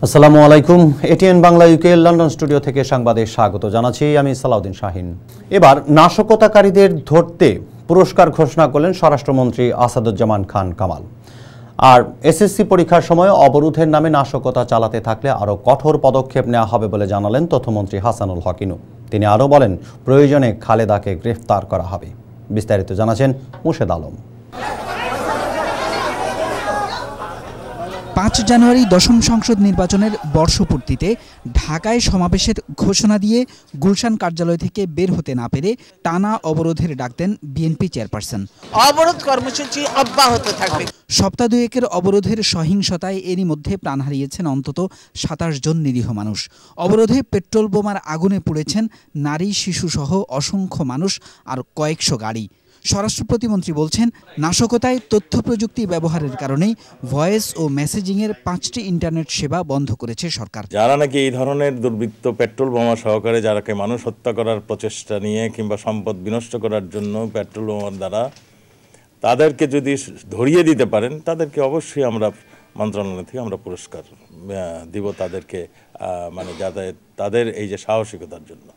আসসালামু আলাইকুম। ATN Bangla UK London studio থেকে সাংবাদিক স্বাগত জানাচ্ছি আমি সালাউদ্দিন শাহিন। এবার নাশকতাকারীদের ধরতে পুরস্কার ঘোষণা করলেন স্বরাষ্ট্রমন্ত্রী আসাদুজ্জামান খান কামাল। আর এসএসসি পরীক্ষার সময় অবরোধের নামে নাশকতা চালাতে থাকলে আরও কঠোর পদক্ষেপ নেওয়া হবে বলে জানালেন তথ্যমন্ত্রী হাসানুল হক ইনু। তিনি আরও বলেন, প্রয়োজনে খালেদাকে গ্রেফতার করা হবে। বিস্তারিত জানাচ্ছেন মুর্শেদ আলম। ৫ জানুয়ারি দশম সংসদ নির্বাচনের বর্ষপূর্তিতে ঢাকায় সমাবেশের ঘোষণা দিয়ে গুলশান কার্যালয় থেকে বের হতে না পেরে টানা অবরোধের ডাক দেন বিএনপি চেয়ারপারসন। অবরোধ কর্মসূচি অব্যাহত থাকবে। সপ্তাহ দুয়েকের অবরোধের সহিংসতায় এরই মধ্যে প্রাণ হারিয়েছেন অন্তত ২৭ জন নিরীহ মানুষ। অবরোধে পেট্রোল বোমার আগুনে পুড়েছেন নারী, শিশুসহ অসংখ্য মানুষ আর কয়েকশো গাড়ি। স্বরাষ্ট্র প্রতিমন্ত্রী বলছেন, নাশকতায় তথ্য প্রযুক্তি ব্যবহারের কারণেই ভয়েস ও মেসেজিংয়ের ৫টি ইন্টারনেট সেবা বন্ধ করেছে সরকার। যারা নাকি এই ধরনের দুর্বৃত্ত পেট্রোল বোমা সহকারে যারাকে মানুষ হত্যা করার প্রচেষ্টা নিয়ে কিংবা সম্পদ বিনষ্ট করার জন্য পেট্রোল বোমার দ্বারা তাদেরকে যদি ধরিয়ে দিতে পারেন, তাদেরকে অবশ্যই আমরা মন্ত্রণালয় থেকে আমরা পুরস্কার দিব তাদেরকে, মানে যাতে তাদের এই যে সাহসিকতার জন্য।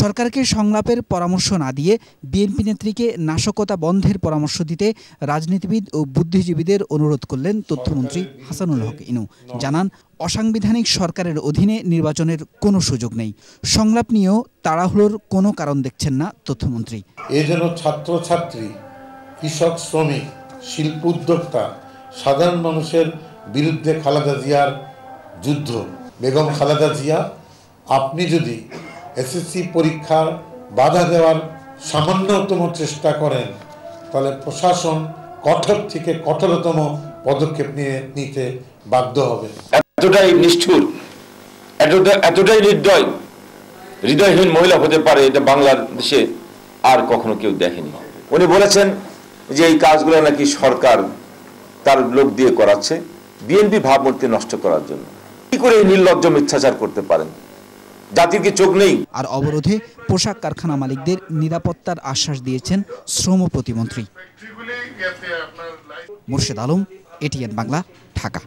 সরকারকে সংলাপের পরামর্শ না দিয়ে বিএনপি নেত্রীকে নাশকতা বন্ধের পরামর্শ দিতে রাজনীতিবিদ ও বুদ্ধিজীবীদের অনুরোধ করলেন তথ্যমন্ত্রী হাসানুল হক ইনু। জানান, অসাংবিধানিক সরকারের অধীনে নির্বাচনের কোনো সুযোগ নেই। সংলাপ নিয়েও তাড়াহুড়োর কোনো কারণ দেখছেন না তথ্যমন্ত্রী। এই জন্য ছাত্রছাত্রী, কৃষক, শ্রমিক, শিল্প উদ্যোক্তা, সাধারণ মানুষের বিরুদ্ধে খালেদা জিয়ার যুদ্ধ। বেগম খালেদা জিয়া, আপনি যদি এসএসসি পরীক্ষার বাধা দেওয়ার সামান্যতম চেষ্টা করেন, তাহলে প্রশাসন কঠোর থেকে কঠোরতম পদক্ষেপ নিতে বাধ্য হবে। এতটাই নিষ্ঠুর, এতটাই নির্দয়, হৃদয়হীন মহিলা হতে পারে, এটা বাংলাদেশে আর কখনো কেউ দেখেনি। উনি বলেছেন যে এই কাজগুলো নাকি সরকার তার লোক দিয়ে করাচ্ছে বিএনপি ভাবমূর্তি নষ্ট করার জন্য। কি করে এই নির্লজ্জ মিথ্যাচার করতে পারেন? জাতির কি চোখ নেই? আর অবরোধে পোশাক কারখানা মালিকদের নিরাপত্তার আশ্বাস দিয়েছেন শ্রম প্রতিমন্ত্রী। মুর্শেদ আলম, এটিএন বাংলা, ঢাকা।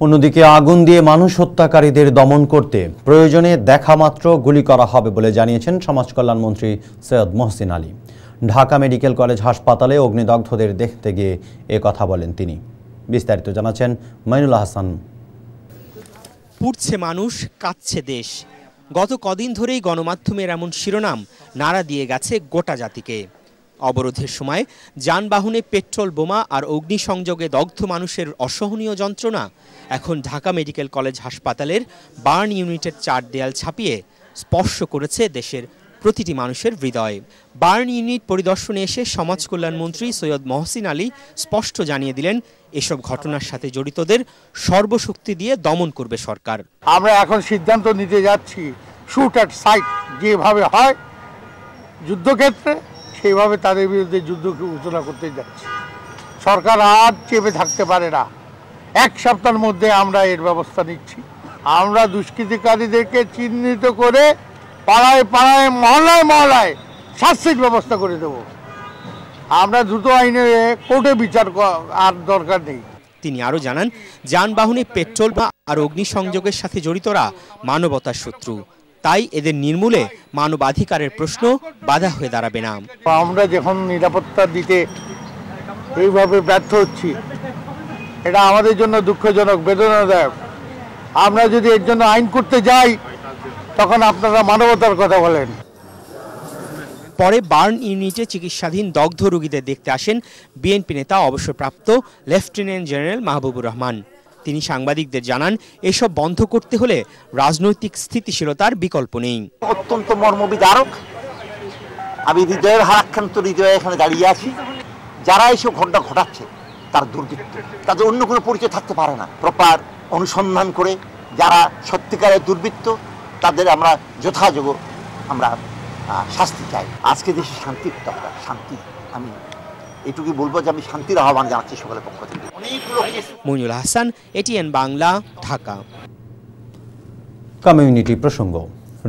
অন্যদিকে আগুন দিয়ে মানুষ হত্যাকারীদের দমন করতে প্রয়োজনে দেখামাত্র গুলি করা হবে বলে জানিয়েছেন সমাজ কল্যাণমন্ত্রী সৈয়দ মহসিন আলী। ঢাকা মেডিকেল কলেজ হাসপাতালে অগ্নিদগ্ধদের দেখতে গিয়ে এ কথা বলেন তিনি। বিস্তারিত জানাচ্ছেন মাইনুল হাসান। পুড়ছে মানুষ, কাঁদছে দেশ। গত কদিন ধরেই গণমাধ্যমের এমন শিরোনাম নাড়া দিয়ে গেছে গোটা জাতিকে। অবরোধের সময় যানবাহনে পেট্রোল বোমা আর অগ্নিসংযোগে দগ্ধ মানুষের অসহনীয় যন্ত্রণা এখন ঢাকা মেডিকেল কলেজ হাসপাতালের বার্ন ইউনিটের ৪ দেয়াল ছাপিয়ে স্পর্শ করেছে দেশের প্রতিটি মানুষের হৃদয়। বার্ন ইউনিট পরিদর্শনে এসে সমাজ কল্যাণমন্ত্রী সৈয়দ মহসিন আলী স্পষ্ট জানিয়ে দিলেন, এসব ঘটনার সাথে জড়িতদের সর্বশক্তি দিয়ে দমন করবে সরকার। আমরা এখন সিদ্ধান্ত নিতে যাচ্ছি, শুট অ্যাট সাইট যেভাবে হয় যুদ্ধক্ষেত্রে, সেইভাবে তাদের বিরুদ্ধে যুদ্ধ ঘোষণা করতে যাচ্ছি। সরকার আর চেপে থাকতে পারে না। 1 সপ্তাহের মধ্যে আমরা এর ব্যবস্থা নিচ্ছি। আমরা দুষ্কৃতিকারীদেরকে চিহ্নিত করে পাড়ায় পাড়ায়, মহল্লায় মহল্লায় শাস্তির ব্যবস্থা করে দেব। আমরা দ্রুত আইনে কোর্টে বিচার আর দরকার নেই। তিনি আরও জানান, যানবাহনে পেট্রোল আর অগ্নিসংযোগের সাথে জড়িতরা মানবতার শত্রু, তাই এদের নির্মূলে মানবাধিকারের প্রশ্ন বাধা হয়ে দাঁড়াবে না। আমরা যখন নিরাপত্তা দিতে এইভাবে ব্যর্থ হচ্ছি, এটা আমাদের জন্য দুঃখজনক, বেদনাদায়ক। আমরা যদি এর জন্য আইন করতে যাই, তখন আপনারা মানবতার কথা বলেন। পরে বার্ন ইউনিটে চিকিৎসাধীন দগ্ধ রোগীদের দেখতে আসেন বিএনপি নেতা অবসরপ্রাপ্ত লেফটেন্যান্ট জেনারেল মাহবুবুর রহমান। তিনি সাংবাদিকদের জানান, এসব বন্ধ করতে হলে রাজনৈতিক স্থিতিশীলতার বিকল্প নেই। অত্যন্ত মর্মবিদারক। আমি হৃদয়ের হারাক্রান্ত হৃদয়ে এখানে দাঁড়িয়ে আছি। যারা এইসব ঘটনা ঘটাচ্ছে তার দুর্বৃত্ত, তাদের অন্য কোনো পরিচয় থাকতে পারে না। প্রপার অনুসন্ধান করে যারা সত্যিকারের দুর্বৃত্ত তাদের আমরা যথাযোগ্য আমরা শাস্তি চাই। আজকে দেশে শান্তির দরকার, শান্তি। আমি এটুকুই বলবো যে আমি শান্তির আহ্বান জানাচ্ছি সকলের পক্ষ থেকে। মইনুল হাসান, এটিএন বাংলা, ঢাকা। কমিউনিটি প্রসঙ্গ।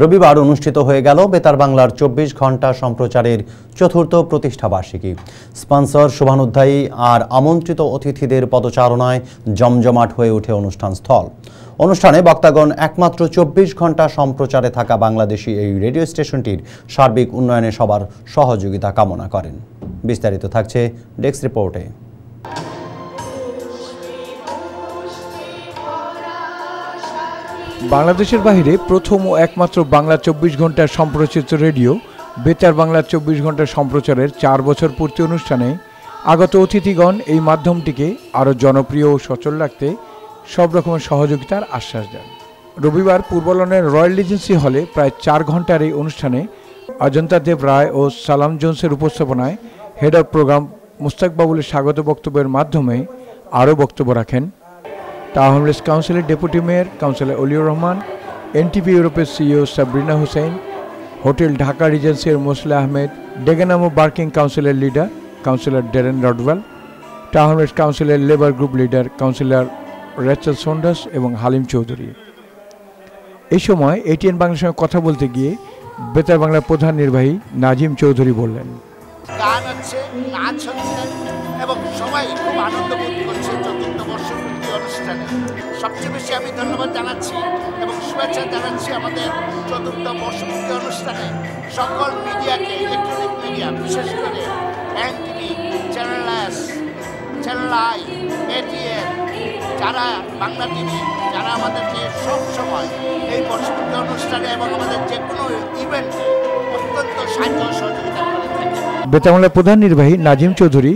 রবিবার অনুষ্ঠিত হয়ে গেল বেতার বাংলার ২৪ ঘন্টা সম্প্রচারের চতুর্থ প্রতিষ্ঠাবার্ষিকী। স্পন্সর শুভানুধ্যায়ী আর আমন্ত্রিত অতিথিদের পদচারণায় জমজমাট হয়ে ওঠে অনুষ্ঠান স্থল। অনুষ্ঠানে বক্তাগণ একমাত্র ২৪ ঘন্টা সম্প্রচারে থাকা বাংলাদেশি এই রেডিও স্টেশনটির সার্বিক উন্নয়নে সবার সহযোগিতা কামনা করেন। বিস্তারিত থাকছে ডেস্ক রিপোর্টে। বাংলাদেশের বাইরে প্রথম ও একমাত্র বাংলা ২৪ ঘন্টা সম্প্রচারিত রেডিও বেতার বাংলা ২৪ ঘন্টা সম্প্রচারের ৪ বছর পূর্তি অনুষ্ঠানে আগত অতিথিগণ এই মাধ্যমটিকে আরও জনপ্রিয় ও সচল রাখতে সব রকমের সহযোগিতার আশ্বাস দেন। রবিবার পূর্ব লন্ডনের রয়্যাল রিজেন্সি হলে প্রায় ৪ ঘন্টার এই অনুষ্ঠানে অজন্তা দেব রায় ও সালাম জোন্সের উপস্থাপনায় হেড অব প্রোগ্রাম মুস্তাক বাবুলের স্বাগত বক্তব্যের মাধ্যমে আরও বক্তব্য রাখেন টাউনলেস কাউন্সিলের deputy mayor councillor Oliur Rahman, NTV ইউরোপের সিইও সাবরিনা হুসেন, হোটেল ঢাকা রিজেন্সির মোসলে আহমেদ, ডেগেনামো বার্কিং কাউন্সিলের লিডার কাউন্সিলর ডেরেন রডওয়েল, টাউনলেস কাউন্সিলের Labour group leader councillor Rachel Saunders এবং হালিম চৌধুরী। এই সময় এটিএন বাংলার সঙ্গে কথা বলতে গিয়ে বেতার বাংলার প্রধান নির্বাহী নাজিম চৌধুরী বললেন, গান হচ্ছে, নাচ হচ্ছে এবং সবাই খুব আনন্দ বোধ করছে চতুর্থ বর্ষপূর্তি অনুষ্ঠানে। সবচেয়ে বেশি আমি ধন্যবাদ জানাচ্ছি এবং শুভেচ্ছা জানাচ্ছি আমাদের চতুর্থ বর্ষপূর্তি অনুষ্ঠানে সকল মিডিয়াকে, ইলেকট্রনিক মিডিয়া, বিশেষ করে NTV, channel S, channel I, ATN, যারা বাংলা টিভি, যারা আমাদেরকে সব সময় এই বর্ষপূর্তি অনুষ্ঠানে এবং আমাদের যে কোনো ইভেন্টে অত্যন্ত সাহায্য সহযোগিতা করে থাকে। বেতার বাংলার প্রধান নির্বাহী নাজিম চৌধুরী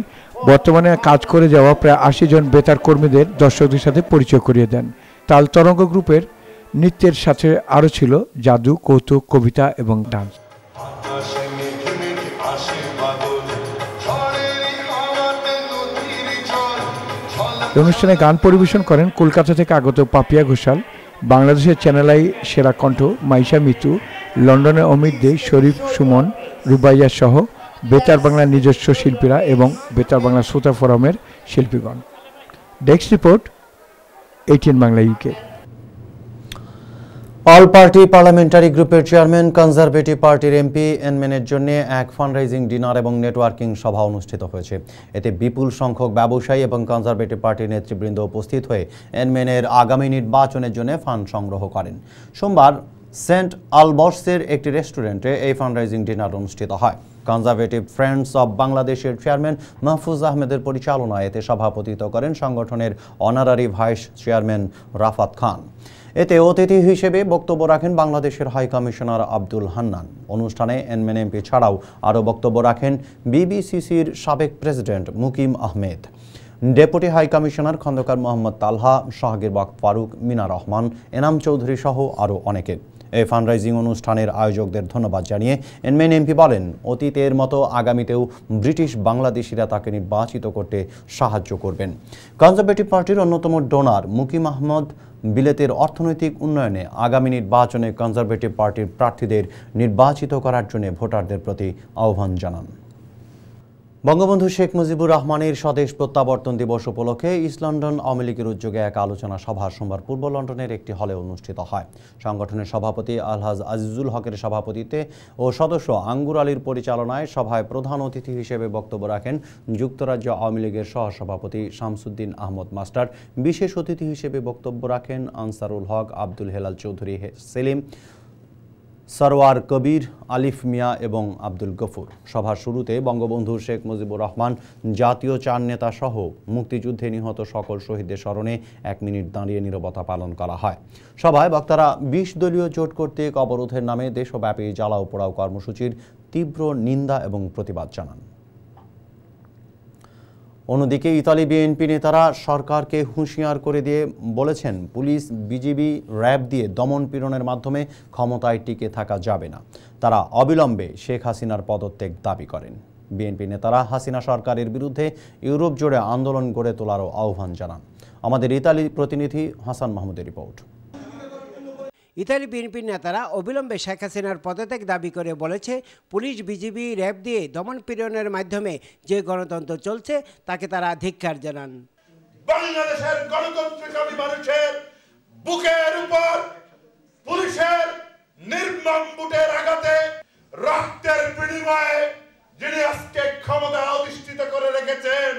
বর্তমানে কাজ করে যাওয়া প্রায় ৮০ জন বেতার কর্মীদের দর্শকদের সাথে পরিচয় করিয়ে দেন। তাল তরঙ্গ গ্রুপের নৃত্যের সাথে আরও ছিল জাদু, কৌতুক, কবিতা এবং ডান্স। অনুষ্ঠানে গান পরিবেশন করেন কলকাতা থেকে আগত পাপিয়া ঘোষাল, বাংলাদেশের চ্যানেল আই সেরা কণ্ঠ মাইশা মিতু, লন্ডনের অমিত দে, শরীফ সুমন, রুবাইয়া সহ বেতার বাংলার নিজস্ব শিল্পীরা এবং বেতার বাংলা শ্রোতা ফোরামের শিল্পীগণ। Desk report, ATN Bangla UK. All party parliamentary গ্রুপের চেয়ারম্যান কনজারভেটিভ পার্টির এমপি এনমেনের জন্য এক ফান্ডরাইজিং ডিনার এবং নেটওয়ার্কিং সভা অনুষ্ঠিত হয়েছে। এতে বিপুল সংখ্যক ব্যবসায়ী এবং কনজারভেটিভ পার্টির নেতৃবৃন্দ উপস্থিত হয়ে এনমেনের আগামী নির্বাচনের জন্য ফান্ড সংগ্রহ করেন। সোমবার সেন্ট আলবর্টসের একটি রেস্টুরেন্টে এই ফান্ডরাইজিং ডিনার অনুষ্ঠিত হয়। কনজারভেটিভ ফ্রেন্ডস অব বাংলাদেশের চেয়ারম্যান মাহফুজ আহমেদের পরিচালনায় এতে সভাপতিত্ব করেন সংগঠনের অনারারি ভাইস চেয়ারম্যান রাফাত খান। এতে অতিথি হিসেবে বক্তব্য রাখেন বাংলাদেশের হাই কমিশনার আব্দুল হান্নান। অনুষ্ঠানে এনমেন এমপি ছাড়াও আরও বক্তব্য রাখেন বিবিসিসির সাবেক president Mukim Ahmed, deputy high commissioner Khandakar Mohammad Talha, Shahgir Bagh Faruk, Mina Rahman, Enam Chowdhury সহ আরও অনেকে। এই ফান্ডরাইজিং অনুষ্ঠানের আয়োজকদের ধন্যবাদ জানিয়ে এনমেন এমপি বলেন, অতীতের মতো আগামীতেও ব্রিটিশ বাংলাদেশিরা তাকে নির্বাচিত করতে সাহায্য করবেন। কনজারভেটিভ পার্টির অন্যতম ডোনার মুকিম আহমদ বিলেতের অর্থনৈতিক উন্নয়নে আগামী নির্বাচনে কনজারভেটিভ পার্টির প্রার্থীদের নির্বাচিত করার জন্য ভোটারদের প্রতি আহ্বান জানান। বঙ্গবন্ধু শেখ মুজিবুর রহমানের স্বদেশ প্রত্যাবর্তন দিবস উপলক্ষে ইস্ট লন্ডন আওয়ামী লীগের উদ্যোগে এক আলোচনা সভা সোমবার পূর্ব লন্ডনের একটি হলে অনুষ্ঠিত হয়। সংগঠনের সভাপতি আলহাজ আজিজুল হকের সভাপতিত্বে ও সদস্য আঙ্গুর আলীর পরিচালনায় সভায় প্রধান অতিথি হিসেবে বক্তব্য রাখেন যুক্তরাজ্য আওয়ামী লীগের সহসভাপতি শামসুদ্দিন আহমদ মাস্টার। বিশেষ অতিথি হিসেবে বক্তব্য রাখেন আনসারুল হক, আব্দুল হেলাল চৌধুরী সেলিম, সরওয়ার কবির, আলিফ মিয়া এবং আব্দুল গফুর। সভার শুরুতে বঙ্গবন্ধু শেখ মুজিবুর রহমান, জাতীয় চার নেতা সহ মুক্তিযুদ্ধে নিহত সকল শহীদদের স্মরণে ১ মিনিট দাঁড়িয়ে নীরবতা পালন করা হয়। সভায় বক্তারা ২০ দলীয় জোট কর্তৃক অবরোধের নামে দেশব্যাপী জ্বালাও পোড়াও কর্মসূচির তীব্র নিন্দা এবং প্রতিবাদ জানান। অন্যদিকে ইতালি বিএনপি নেতারা সরকারকে হুঁশিয়ার করে দিয়ে বলেছেন, পুলিশ, বিজিবি, র্যাব দিয়ে দমন পীড়নের মাধ্যমে ক্ষমতায় টিকে থাকা যাবে না। তারা অবিলম্বে শেখ হাসিনার পদত্যাগ দাবি করেন। বিএনপি নেতারা হাসিনা সরকারের বিরুদ্ধে ইউরোপ জুড়ে আন্দোলন গড়ে তোলারও আহ্বান জানান। আমাদের ইতালি প্রতিনিধি হাসান মাহমুদের রিপোর্ট। ইতালি বিএনপির নেতারা অবিলম্বে শেখ হাসিনার পদত্যাগ দাবি করে বলেছে, পুলিশ, বিজিবি, র্যাব দিয়ে দমন পীড়নের মাধ্যমে যে গণতন্ত্র চলছে তাকে তারা ধিক্কার জানান। বাংলাদেশের গণতন্ত্রকামী মানুষের বুকের উপর পুলিশের নির্মম বাম্বুটের আঘাতে রক্তের বিনিময়ে যিনি আজকে ক্ষমতা অধিষ্ঠিত করে রেখেছেন,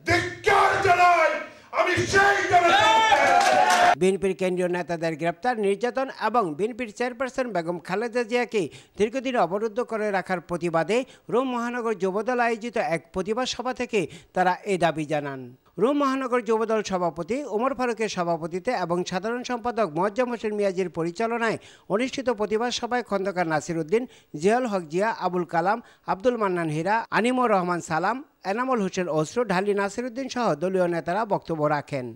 ধিক্কার জানাই আমি সেই বিএনপির কেন্দ্রীয় নেতাদের গ্রেপ্তার, নির্যাতন এবং বিএনপির চেয়ারপারসন বেগম খালেদা জিয়াকে দীর্ঘদিন অবরুদ্ধ করে রাখার প্রতিবাদে রোম মহানগর যুবদল আয়োজিত এক প্রতিবাদ সভা থেকে তারা এ দাবি জানান। রোম মহানগর যুবদল সভাপতি ওমর ফারুকের সভাপতিত্বে এবং সাধারণ সম্পাদক মোয়াজ্জেম হোসেন মিয়াজির পরিচালনায় অনুষ্ঠিত প্রতিবাদ সভায় খন্দকার নাসির উদ্দিন, জিয়াউল হক জিয়া, আবুল কালাম, আব্দুল মান্নান হীরা, আনিমুর রহমান সালাম, এনামুল হোসেন অসরু, ঢালি নাসির উদ্দিন সহ দলীয় নেতারা বক্তব্য রাখেন।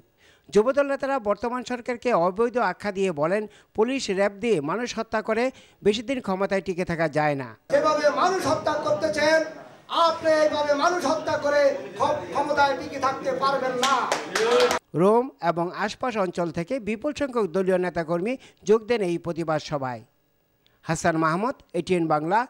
যুবদল নেতারা বর্তমান সরকারকে অবৈধ আখ্যা দিয়ে বলেন, পুলিশ র্যাব দিয়ে মানুষ হত্যা করে বেশি দিন ক্ষমতায় টিকে থাকা যায় না। যেভাবে মানুষ হত্যা করতেছেন, আপনি এইভাবে মানুষ হত্যা করে ক্ষমতায় টিকে থাকতে পারবেন না। রোম এবং আশপাশ অঞ্চল থেকে বিপুল সংখ্যক দলীয় নেতাকর্মী যোগ দেন এই প্রতিবাদ সভায়। হাসান মাহমুদ, এটিএন বাংলা।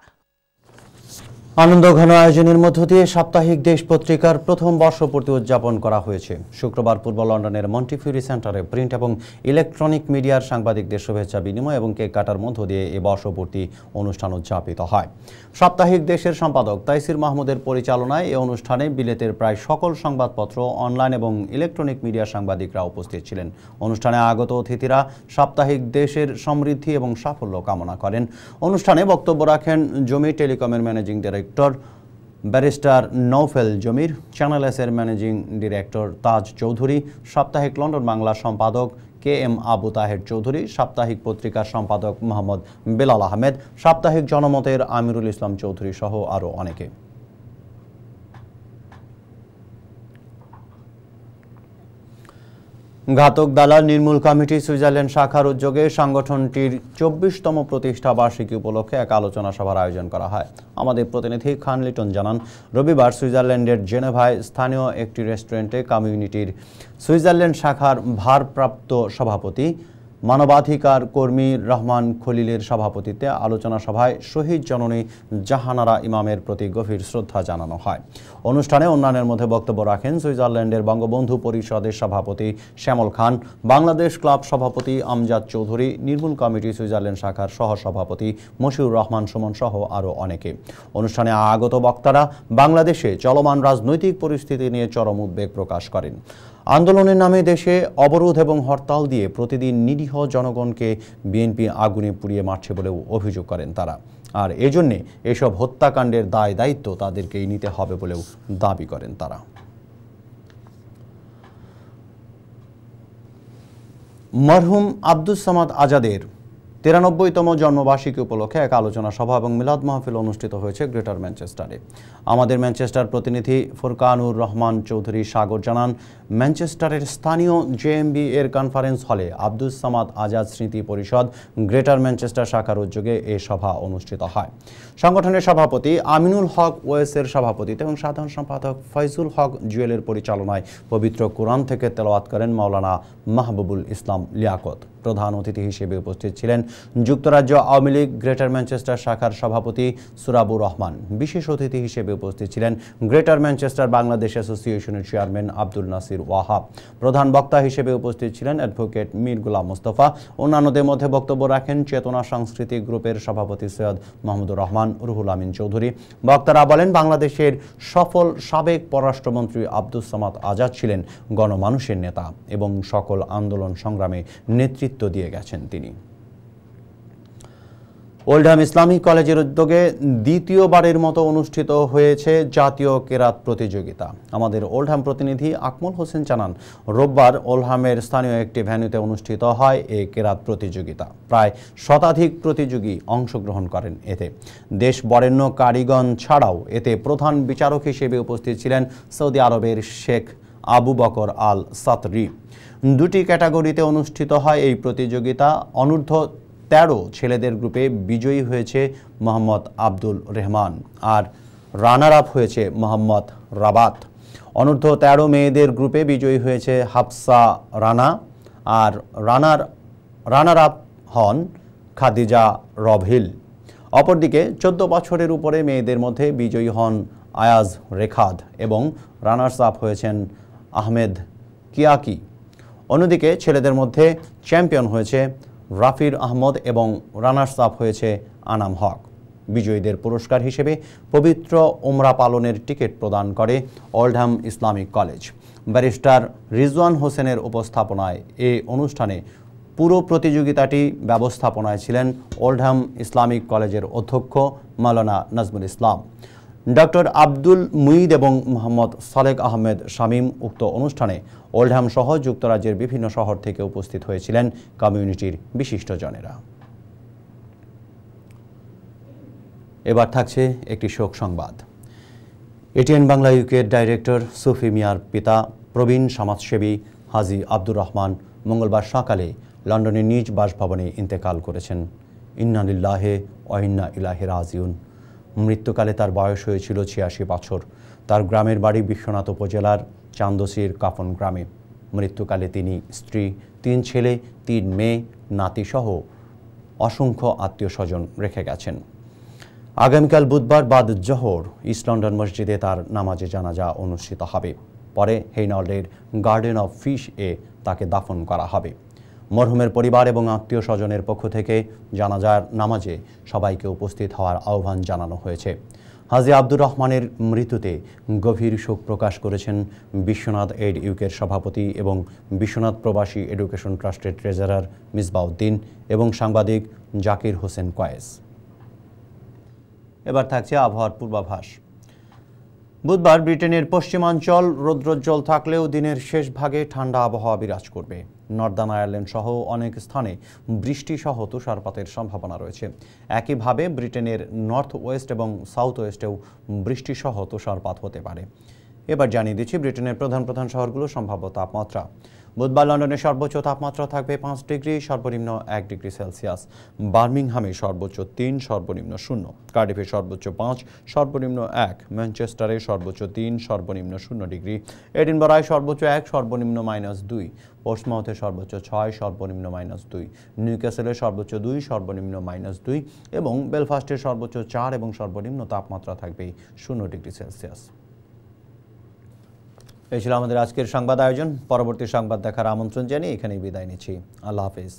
আনন্দ ঘন আয়োজনের মধ্য দিয়ে সাপ্তাহিক দেশ পত্রিকার প্রথম বর্ষপূর্তি উদযাপন করা হয়েছে। শুক্রবার পূর্ব লন্ডনের মন্টিফিউরি সেন্টারে প্রিন্ট এবং ইলেকট্রনিক মিডিয়ার সাংবাদিকদের শুভেচ্ছা বিনিময় এবং কেক কাটার মধ্য দিয়ে এই বর্ষপূর্তি অনুষ্ঠান উদযাপিত হয়। সাপ্তাহিক দেশের সম্পাদক তাইসির মাহমুদের পরিচালনায় এই অনুষ্ঠানে বিলেতের প্রায় সকল সংবাদপত্র, অনলাইন এবং ইলেকট্রনিক মিডিয়ার সাংবাদিকরা উপস্থিত ছিলেন। অনুষ্ঠানে আগত অতিথিরা সাপ্তাহিক দেশের সমৃদ্ধি এবং সাফল্য কামনা করেন। অনুষ্ঠানে বক্তব্য রাখেন জমি টেলিকমের ম্যানেজিং ডাইরেক্টর ব্যারিস্টার নৌফেল জমির, চ্যানেল এস এর ম্যানেজিং ডিরেক্টর তাজ চৌধুরী, সাপ্তাহিক লন্ডন বাংলা সম্পাদক KM আবু তাহের চৌধুরী, সাপ্তাহিক পত্রিকার সম্পাদক মোহাম্মদ বেলাল আহমেদ, সাপ্তাহিক জনমতের আমিরুল ইসলাম চৌধুরী সহ আরও অনেকে। ঘাতক দালাল নির্মূল কমিটি সুইজারল্যান্ড শাখার উদ্যোগে সংগঠনটির 24তম প্রতিষ্ঠা বার্ষিকী উপলক্ষে এক আলোচনা সভার আয়োজন করা হয়। আমাদের প্রতিনিধি খান লিটন জানান, রবিবার সুইজারল্যান্ডের জেনেভায় স্থানীয় একটি রেস্টুরেন্টে কমিউনিটির সুইজারল্যান্ড শাখার ভারপ্রাপ্ত সভাপতি মানবাধিকার কর্মী রহমান খলিলের সভাপতিত্বে আলোচনা সভায় শহীদ জননী জাহানারা ইমামের প্রতি গভীর শ্রদ্ধা জানানো হয়। অনুষ্ঠানে অন্যান্যের মধ্যে বক্তব্য রাখেন সুইজারল্যান্ডের বঙ্গবন্ধু পরিষদের সভাপতি শ্যামল খান, বাংলাদেশ ক্লাব সভাপতি আমজাদ চৌধুরী, নির্মূল কমিটি সুইজারল্যান্ড শাখার সহসভাপতি মশিউর রহমান সুমন সহ আরও অনেকে। অনুষ্ঠানে আগত বক্তারা বাংলাদেশে চলমান রাজনৈতিক পরিস্থিতি নিয়ে চরম উদ্বেগ প্রকাশ করেন। আন্দোলনের নামে দেশে অবরোধ এবং হরতাল দিয়ে প্রতিদিন নিরীহ জনগণকে বিএনপি আগুনে পুড়িয়ে মারছে বলেও অভিযোগ করেন তারা। আর এজন্যে এসব হত্যাকাণ্ডের দায় দায়িত্ব তাদেরকেই নিতে হবে বলেও দাবি করেন তারা। মরহুম আব্দুস সামাদ আজাদের 93তম জন্মবার্ষিকী উপলক্ষে এক আলোচনা সভা এবং মিলাদ মাহফিল অনুষ্ঠিত হয়েছে গ্রেটার ম্যানচেস্টারে। আমাদের ম্যানচেস্টার প্রতিনিধি ফুরকানুর রহমান চৌধুরী সাগর জানান, ম্যানচেস্টারের স্থানীয় জেএমবি এর কনফারেন্স হলে আব্দুস সামাদ আজাদ স্মৃতি পরিষদ গ্রেটার ম্যানচেস্টার শাখার উদ্যোগে এই সভা অনুষ্ঠিত হয়। সংগঠনের সভাপতি আমিনুল হক ওয়েসের সভাপতিত্বে এবং সাধারণ সম্পাদক ফয়জুল হক জুয়েলের পরিচালনায় পবিত্র কোরআন থেকে তেলাওয়াত করেন মাওলানা মাহবুবুল ইসলাম লিয়াকত। প্রধান অতিথি হিসেবে উপস্থিত ছিলেন যুক্তরাজ্য আওয়ামী লীগ গ্রেটার ম্যানচেস্টার শাখার সভাপতি সুরাবুর রহমান। বিশেষ অতিথি হিসেবে উপস্থিত ছিলেন গ্রেটার ম্যানচেস্টার বাংলাদেশ অ্যাসোসিয়েশনের চেয়ারম্যান আব্দুল নাসির ওয়াহাব। প্রধান বক্তা হিসেবে উপস্থিত ছিলেন অ্যাডভোকেট মীর গোলাম মোস্তফা। অন্যান্যদের মধ্যে বক্তব্য রাখেন চেতনা সাংস্কৃতিক গ্রুপের সভাপতি সৈয়দ মাহমুদুর রহমান, রুহুল আমিন চৌধুরী। বক্তারা বলেন, বাংলাদেশের সফল সাবেক পররাষ্ট্রমন্ত্রী আব্দুস সামাদ আজাদ ছিলেন গণমানুষের নেতা এবং সকল আন্দোলন সংগ্রামে নেতৃত্ব দিয়ে গেছেন তিনি। ওল্ডহাম ইসলামিক কলেজের উদ্যোগে দ্বিতীয়বারের মতো অনুষ্ঠিত হয়েছে জাতীয় কেরাত প্রতিযোগিতা। আমাদের ওল্ডহাম প্রতিনিধি আকমল হোসেন জানান, রোববার ওল্ডহামের স্থানীয় একটি ভেন্যুতে অনুষ্ঠিত হয় এই কেরাত প্রতিযোগিতা। প্রায় শতাধিক প্রতিযোগী অংশগ্রহণ করেন। এতে দেশ বরেণ্য কারিগণ ছাড়াও এতে প্রধান বিচারক হিসেবে উপস্থিত ছিলেন সৌদি আরবের শেখ আবু বকর আল সাতরি। দুটি ক্যাটাগরিতে অনুষ্ঠিত হয় এই প্রতিযোগিতা। অনূর্ধ্ব 13 ছেলেদের গ্রুপে বিজয়ী হয়েছে মোহাম্মদ আব্দুল রহমান আর রানার আপ হয়েছে মোহাম্মদ রাবাত। অনূর্ধ্ব 13 মেয়েদের গ্রুপে বিজয়ী হয়েছে হাফসা রানা আর রানার আপ হন খাদিজা রবহিল। অপরদিকে 14 বছরের উপরে মেয়েদের মধ্যে বিজয়ী হন আয়াজ রেখাদ এবং রানার্স আপ হয়েছেন আহমেদ কিয়াকি। অন্যদিকে ছেলেদের মধ্যে চ্যাম্পিয়ন হয়েছে রাফির আহমদ এবং রানার্স আপ হয়েছে আনাম হক। বিজয়ীদের পুরস্কার হিসেবে পবিত্র ওমরা পালনের টিকিট প্রদান করে Oldham Islamic college. Barrister Rizwan হোসেনের উপস্থাপনায় এই অনুষ্ঠানে পুরো প্রতিযোগিতাটি ব্যবস্থাপনায় ছিলেন ওল্ডহ্যাম ইসলামিক কলেজের অধ্যক্ষ মাওলানা নাজমুল ইসলাম। ডক্টর আব্দুল মুঈদ এবং মোহাম্মদ সালেক আহমেদ শামীম। উক্ত অনুষ্ঠানে ওল্ডহ্যাম সহ যুক্তরাজ্যের বিভিন্ন শহর থেকে উপস্থিত হয়েছিলেন কমিউনিটির বিশিষ্টজনেরা। এবার থাকছে একটি শোক সংবাদ। এটিএন বাংলা ইউকের ডাইরেক্টর সুফি মিয়ার পিতা প্রবীণ সমাজসেবী হাজী আব্দুর রহমান মঙ্গলবার সকালে লন্ডনের নিজ বাসভবনে ইন্তেকাল করেছেন। ইন্না লিল্লাহি ওয়া ইন্না ইলাইহি রাজিউন। মৃত্যুকালে তার বয়স হয়েছিল ৮৬ বছর। তার গ্রামের বাড়ি বিশ্বনাথ উপজেলার চান্দসির কাফন গ্রামে। মৃত্যুকালে তিনি স্ত্রী, ৩ ছেলে, ৩ মেয়ে, নাতিসহ অসংখ্য আত্মীয় স্বজন রেখে গেছেন। আগামীকাল বুধবার বাদ জোহর ইস্ট লন্ডন মসজিদে তার নামাজে জানাজা অনুষ্ঠিত হবে। পরে হেইনল্ডের গার্ডেন অফ ফিশ এ তাকে দাফন করা হবে। মরহুমের পরিবার এবং আত্মীয় স্বজনের পক্ষ থেকে জানাজার নামাজে সবাইকে উপস্থিত হওয়ার আহ্বান জানানো হয়েছে। হাজী আব্দুর রহমানের মৃত্যুতে গভীর শোক প্রকাশ করেছেন বিশ্বনাথ এইড ইউকের সভাপতি এবং বিশ্বনাথ প্রবাসী এডুকেশন ট্রাস্টের ট্রেজারার মিসবাউদ্দিন এবং সাংবাদিক জাকির হোসেন কয়েস। এবার থাকছে আবহাওয়ার পূর্বাভাস। বুধবার ব্রিটেনের পশ্চিমাঞ্চল রৌদ্রোজ্জ্বল থাকলেও দিনের শেষ ভাগে ঠান্ডা আবহাওয়া বিরাজ করবে। নর্দার্ন আয়ারল্যান্ড সহ অনেক স্থানে বৃষ্টি সহ তুষারপাতের সম্ভাবনা রয়েছে। একইভাবে ব্রিটেনের নর্থ ওয়েস্ট এবং সাউথ ওয়েস্টেও বৃষ্টি সহ তুষারপাত হতে পারে। এবার জানিয়ে দিচ্ছি ব্রিটেনের প্রধান শহরগুলোর সম্ভাব্য তাপমাত্রা। বুধবার লন্ডনের সর্বোচ্চ তাপমাত্রা থাকবে 5 ডিগ্রি, সর্বনিম্ন 1 ডিগ্রি সেলসিয়াস। বার্মিংহামে সর্বোচ্চ 3, সর্বনিম্ন 0। কার্ডিফে সর্বোচ্চ 5, সর্বনিম্ন 1। ম্যানচেস্টারে সর্বোচ্চ 3, সর্বনিম্ন 0 ডিগ্রি। এডিনবরায় সর্বোচ্চ 1, সর্বনিম্ন -2। পোর্টসমাউথে সর্বোচ্চ 6, সর্বনিম্ন -2। নিউক্যাসলে সর্বোচ্চ 2, সর্বনিম্ন -2 এবং বেলফাস্টের সর্বোচ্চ 4 এবং সর্বনিম্ন তাপমাত্রা থাকবে 0 ডিগ্রি সেলসিয়াস। এই ছিল আমাদের আজকের সংবাদ আয়োজন। পরবর্তী সংবাদ দেখার আমন্ত্রণ জানিয়ে এখানেই বিদায় নিচ্ছি। আল্লাহ হাফেজ।